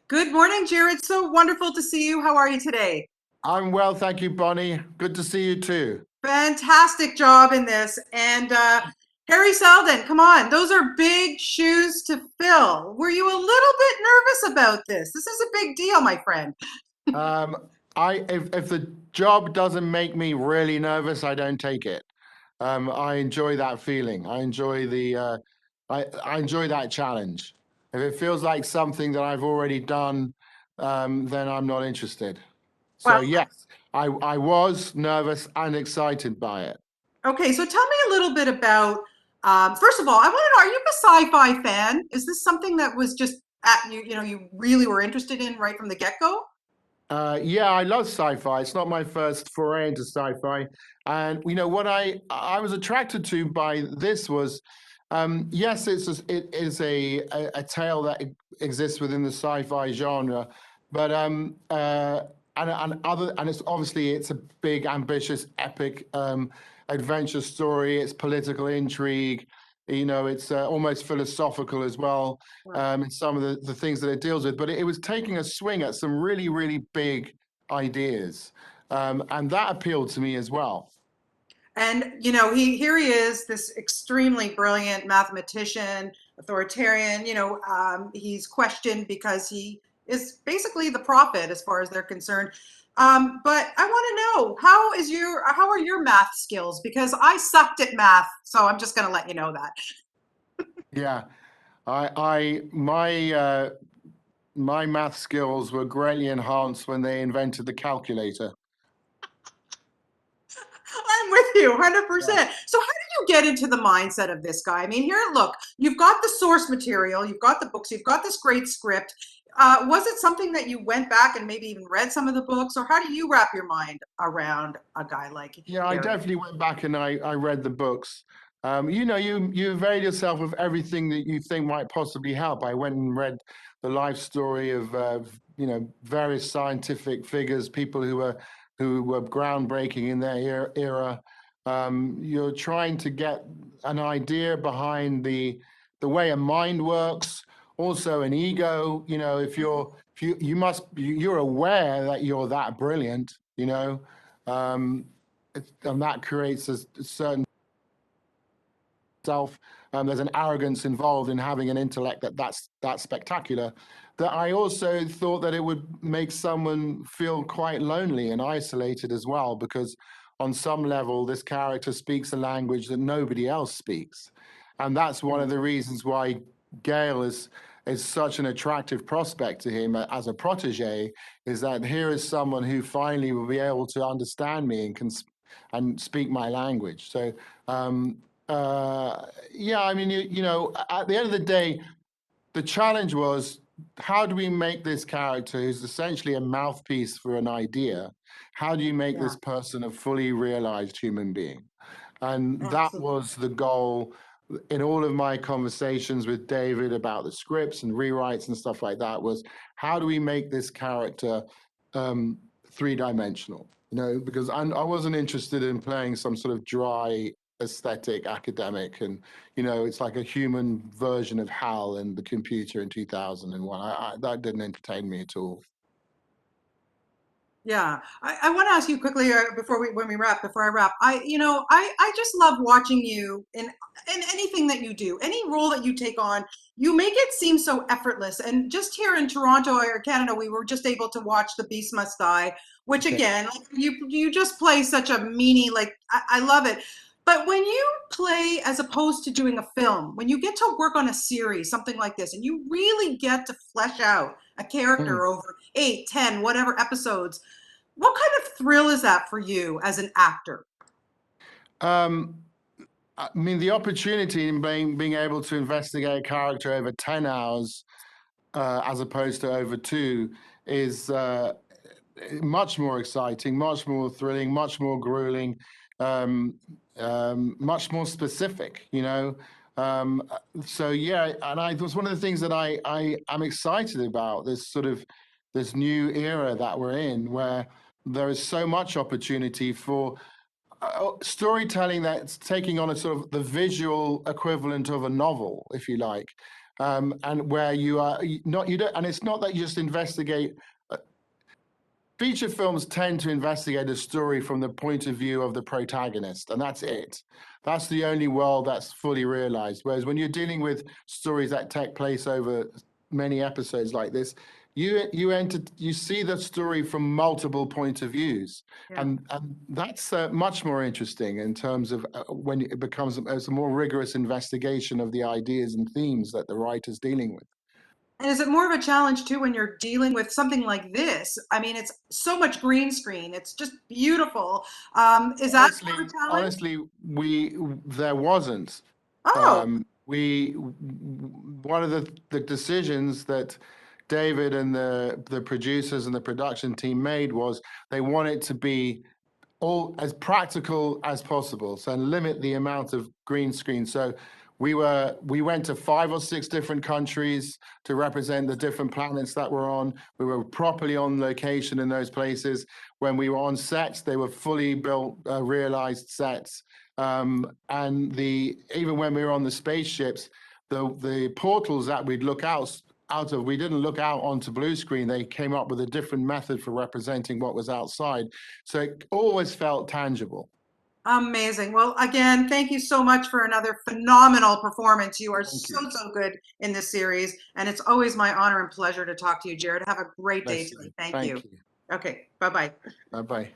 Good morning, Jared. So wonderful to see you. How are you today? I'm well, thank you, Bonnie. Good to see you too. Fantastic job in this. And Harry Seldon, come on, those are big shoes to fill. Were you a little bit nervous about this? This is a big deal, my friend. Um, if the job doesn't make me really nervous, I don't take it. I enjoy that feeling. I enjoy that challenge. If it feels like something that I've already done, then I'm not interested. Well, So yes, I was nervous and excited by it. okay, so tell me a little bit about, first of all, I want to know, are you a sci-fi fan? Is this something that was just at you, you really were interested in right from the get-go? Yeah, I love sci-fi. It's not my first foray into sci-fi, and what I was attracted to by this was, yes, it is a tale that exists within the sci-fi genre, but and it's obviously it's a big, ambitious, epic adventure story. It's political intrigue. It's almost philosophical as well in some of the things that it deals with, but it was taking a swing at some really, really big ideas. And that appealed to me as well. And here he is, this extremely brilliant mathematician, authoritarian. He's questioned because he is basically the prophet as far as they're concerned. But I want to know how are your math skills? Because I sucked at math, so I'm just going to let you know that. Yeah, my math skills were greatly enhanced when they invented the calculator. I'm with you Yeah. 100%. So how did you get into the mindset of this guy? I mean, here, look, you've got the source material, you've got the books, you've got this great script. Was it something that you went back and maybe even read some of the books, or how do you wrap your mind around a guy like Yeah, I Harry? definitely went back and I read the books. You avail yourself of everything that you think might possibly help. I went and read the life story of various scientific figures, people who were groundbreaking in their era. You're trying to get an idea behind the way a mind works, also an ego. You're aware that you're that brilliant. Um, and that creates a certain self. There's an arrogance involved in having an intellect that's spectacular. That I also thought that it would make someone feel quite lonely and isolated as well, because on some level, this character speaks a language that nobody else speaks, and that's one of the reasons why Gale is such an attractive prospect to him as a protege, is that here is someone who finally will be able to understand me and and speak my language. So yeah, I mean, at the end of the day, the challenge was, how do we make this character, who's essentially a mouthpiece for an idea, how do you make Yeah, this person a fully realized human being? And that absolutely. was the goal in all of my conversations with David about the scripts and rewrites and stuff like that, was how do we make this character um, three-dimensional? Because I wasn't interested in playing some sort of dry aesthetic academic, and it's like a human version of Hal and the computer in 2001. That didn't entertain me at all. Yeah, I want to ask you quickly before I wrap. I just love watching you in anything that you do, any role that you take on. You make it seem so effortless. And just here in Toronto or Canada, we were just able to watch The Beast Must Die, which again, like, you just play such a meanie. Like I love it. But when you play as opposed to doing a film, when you get to work on a series, something like this, and you really get to flesh out a Hmm. character over 8, 10, whatever episodes, what kind of thrill is that for you as an actor? Um, I mean, the opportunity in being able to investigate a character over 10 hours as opposed to over two is much more exciting, much more thrilling, much more grueling, um, much more specific, Um, so yeah, and it was one of the things that I am excited about, this new era that we're in, where there is so much opportunity for storytelling that's taking on a sort of the visual equivalent of a novel, if you like. and where you are not, you don't, and it's not that you just investigate. Feature films tend to investigate a story from the point of view of the protagonist, and that's it. That's the only world that's fully realized. Whereas when you're dealing with stories that take place over many episodes like this, you see the story from multiple point of views, Yeah. and that's much more interesting in terms of when it becomes a more rigorous investigation of the ideas and themes that the writer's dealing with. And is it more of a challenge too when you're dealing with something like this? I mean, it's so much green screen. It's just beautiful. Is that more of a challenge? Honestly, we there wasn't. Oh, We one of the decisions that David and the producers and the production team made was they wanted to be all as practical as possible, so limit the amount of green screen. So we went to 5 or 6 different countries to represent the different planets that we're on. We were properly on location in those places. When we were on sets, they were fully built, realized sets. And the even when we were on the spaceships, the portals that we'd look out of, we didn't look out onto blue screen. They came up with a different method for representing what was outside, so it always felt tangible. amazing. Well, again, thank you so much for another phenomenal performance. You are Thank so, you. so good in this series. And it's always my honor and pleasure to talk to you, Jared. Have a great day Bless today. you. Thank you. Thank you. Okay, bye bye. Bye bye.